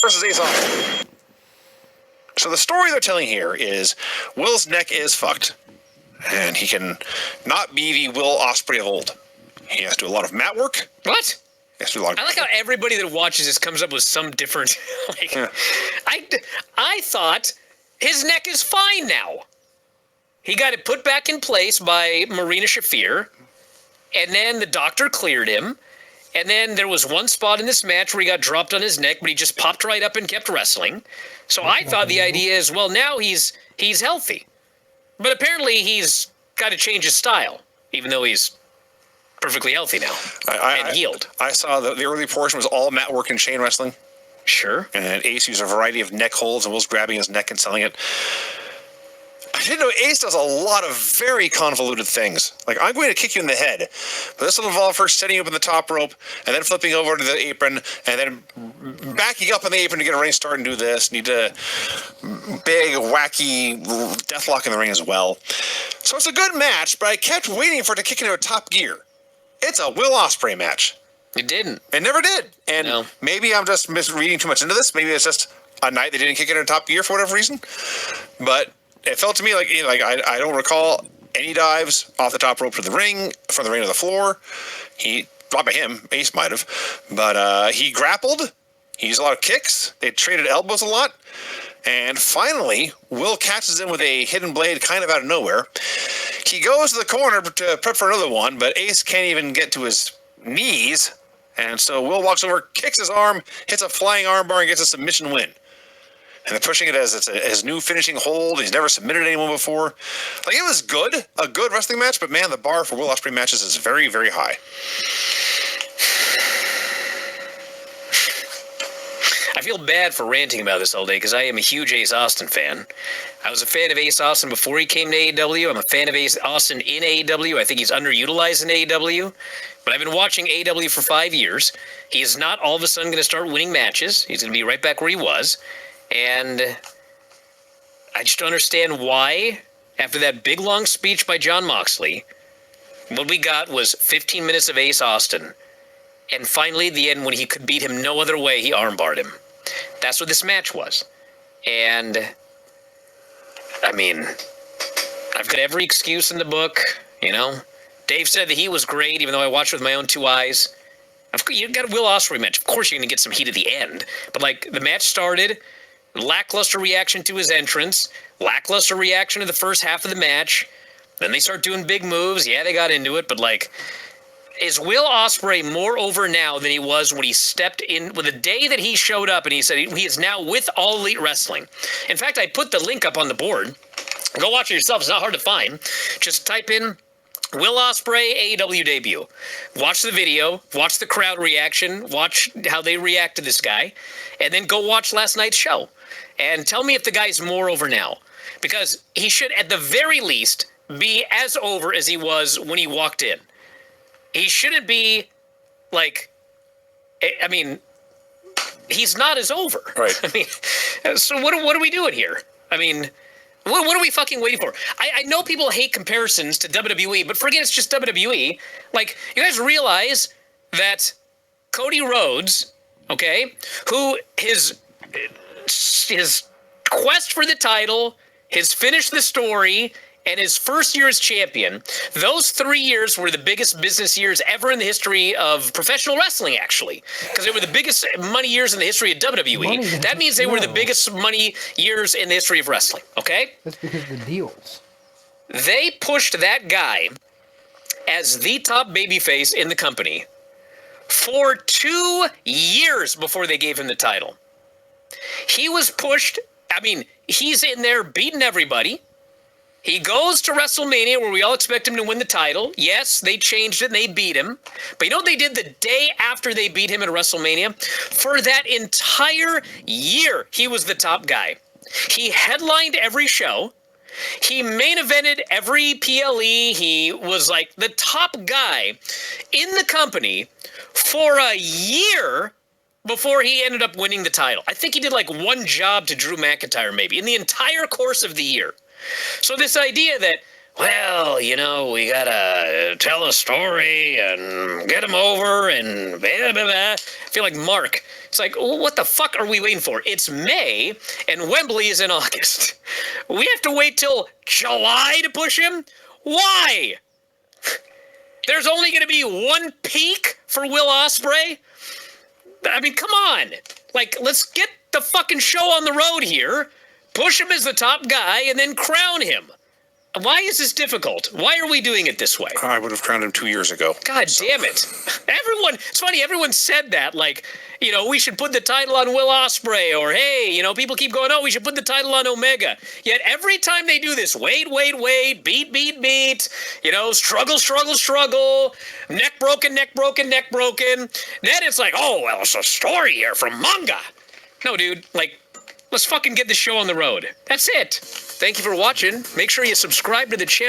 versus Ace Austin. So the story they're telling here is Will's neck is fucked, and he can not be the Will Ospreay of old. He has to do a lot of mat work. What? He has to do a lot of I like how everybody that watches this comes up with some different. I thought his neck is fine now. He got it put back in place by Marina Shafir, and then the doctor cleared him. And then there was one spot in this match where he got dropped on his neck, but he just popped right up and kept wrestling. So I thought the idea is, well, now he's healthy. But apparently he's got to change his style, even though he's perfectly healthy now and healed. I saw the early portion was all mat work and chain wrestling. Sure. And Ace used a variety of neck holds, and Will's grabbing his neck and selling it. I didn't know Ace does a lot of very convoluted things. Like, I'm going to kick you in the head, but this will involve first setting you up in the top rope, and then flipping over to the apron, and then backing up on the apron to get a running start and do this. Need a big, wacky deathlock in the ring as well. So it's a good match, but I kept waiting for it to kick into a top gear. It's a Will Ospreay match. It didn't. It never did. And maybe I'm just misreading too much into this. Maybe it's just a night they didn't kick it in top gear for whatever reason. But it felt to me like I don't recall any dives off the top rope to the ring, from the ring to the floor. Not by him, Ace might have. But he grappled. He used a lot of kicks. They traded elbows a lot. And finally, Will catches him with a hidden blade kind of out of nowhere. He goes to the corner to prep for another one, but Ace can't even get to his knees. And so Will walks over, kicks his arm, hits a flying armbar, and gets a submission win. And they're pushing it as his new finishing hold. He's never submitted anyone before. Like, it was good, a good wrestling match, but man, the bar for Will Ospreay matches is very, very high. I feel bad for ranting about this all day because I am a huge Ace Austin fan. I was a fan of Ace Austin before he came to AEW. I'm a fan of Ace Austin in AEW. I think he's underutilized in AEW. But I've been watching AEW for 5 years. He is not all of a sudden going to start winning matches. He's going to be right back where he was. And I just don't understand why, after that big, long speech by Jon Moxley, what we got was 15 minutes of Ace Austin. And finally, at the end, when he could beat him no other way, he armbarred him. That's what this match was. And, I mean, I've got every excuse in the book, you know. Dave said that he was great, even though I watched it with my own 2 eyes. You got a Will Ospreay match. Of course you're going to get some heat at the end. But, like, the match started, lackluster reaction to his entrance, lackluster reaction to the first half of the match. Then they start doing big moves. Yeah, they got into it, but, like, is Will Ospreay more over now than he was when he stepped in, with the day that he showed up and he said he is now with All Elite Wrestling? In fact, I put the link up on the board. Go watch it yourself. It's not hard to find. Just type in Will Ospreay AEW debut. Watch the video, watch the crowd reaction, watch how they react to this guy, and then go watch last night's show. And tell me if the guy's more over now. Because he should, at the very least, be as over as he was when he walked in. He shouldn't be, like, I mean, he's not as over. Right. I mean, so what are we doing here? I mean, what are we fucking waiting for? I know people hate comparisons to WWE, but forget it's just WWE. Like, you guys realize that Cody Rhodes, okay, who his quest for the title, his finish the story, and his first year as champion, those 3 years were the biggest business years ever in the history of professional wrestling, actually. Because they were the biggest money years in the history of WWE. That means they were the biggest money years in the history of wrestling, okay? That's because of the deals. They pushed that guy as the top babyface in the company for 2 years before they gave him the title. He was pushed, I mean, he's in there beating everybody. He goes to WrestleMania where we all expect him to win the title. Yes, they changed it and they beat him. But you know what they did the day after they beat him at WrestleMania? For that entire year, he was the top guy. He headlined every show. He main evented every PLE. He was like the top guy in the company for a year before he ended up winning the title. I think he did like one job to Drew McIntyre maybe in the entire course of the year. So this idea that, well, you know, we gotta tell a story and get him over and blah, blah, blah. I feel like Mark It's like, well, what the fuck are we waiting for? It's May, and Wembley is in August. We have to wait till July to push him? Why? There's only going to be one peak for Will Ospreay? I mean, come on. Like, let's get the fucking show on the road here, push him as the top guy, and then crown him. Why is this difficult? Why are we doing it this way? I would have crowned him 2 years ago. God damn it. It's funny, everyone said that, like, you know, we should put the title on Will Ospreay, or hey, you know, people keep going, oh, we should put the title on Omega. Yet every time they do this, wait, beat, you know, struggle, neck broken. Then it's like, oh, well, it's a story here from manga. No, dude, like, let's fucking get this show on the road. That's it. Thank you for watching. Make sure you subscribe to the channel.